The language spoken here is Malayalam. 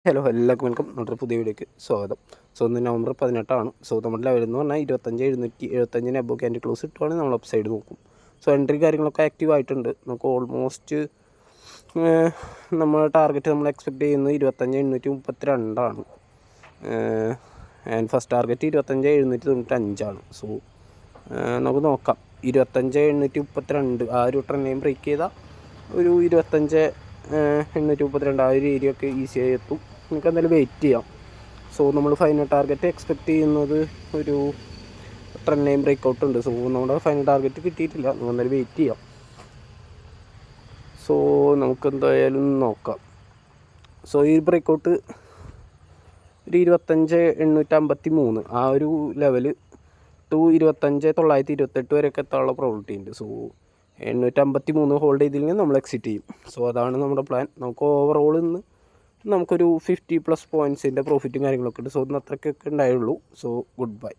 ഹലോ, എല്ലാവർക്കും വെൽക്കം. നമ്മുടെ പുതിയ വീഡിയോയ്ക്ക് സ്വാഗതം. സോ ഇന്ന് നവംബർ 18 സോ നമ്മുടെ ലെവൽ എന്ന് പറഞ്ഞാൽ 25,775 എബോ ക്യാൻഡി ക്ലോസ് ഇട്ടുവാണെങ്കിൽ നമ്മൾ അപ്പ് സൈഡ് നോക്കും. സോ എൻട്രി കാര്യങ്ങളൊക്കെ ആക്റ്റീവ് ആയിട്ടുണ്ട്. നമുക്ക് ഓൾമോസ്റ്റ് നമ്മൾ ടാർഗറ്റ് നമ്മൾ എക്സ്പെക്ട് ചെയ്യുന്നത് 25,832 ആൻഡ് ഫസ്റ്റ് ടാർഗറ്റ് 25,795 സോ നമുക്ക് നോക്കാം. 25,832 ആ ഒരു ട്രെൻഡ് ബ്രേക്ക് ചെയ്താൽ ഒരു 25,832 ആ ഒരു ഏരിയ ഒക്കെ ഈസിയായി എത്തും. നമുക്ക് എന്തായാലും വെയിറ്റ് ചെയ്യാം. സോ നമ്മൾ ഫൈനൽ ടാർഗറ്റ് എക്സ്പെക്റ്റ് ചെയ്യുന്നത് ഒരു ട്രെൻഡ് ബ്രേക്ക് ഔട്ട് ഉണ്ട്. സോ നമ്മുടെ ഫൈനൽ ടാർഗറ്റ് കിട്ടിയിട്ടില്ല. നമുക്ക് എന്തായാലും വെയിറ്റ് ചെയ്യാം. സോ നമുക്ക് എന്തായാലും നോക്കാം. സോ ഈ ബ്രേക്ക് ഔട്ട് ഒരു 25,853 ആ ഒരു ലെവല് ടു 25,928 വരെയൊക്കെ എത്താനുള്ള പ്രോബിലിറ്റി ഉണ്ട്. സോ 853 ഹോൾഡ് ചെയ്തില്ലെങ്കിൽ നമ്മൾ എക്സിറ്റ് ചെയ്യും. സോ അതാണ് നമ്മുടെ പ്ലാൻ. നമുക്ക് ഓവറോൾ ഇന്ന് നമുക്കൊരു 50+ പോയിൻറ്റ്സിൻ്റെ പ്രോഫിറ്റും കാര്യങ്ങളൊക്കെ ഉണ്ട്. സോ ഇന്ന് അത്രയ്ക്കൊക്കെ ഉണ്ടായുള്ളൂ. So good by.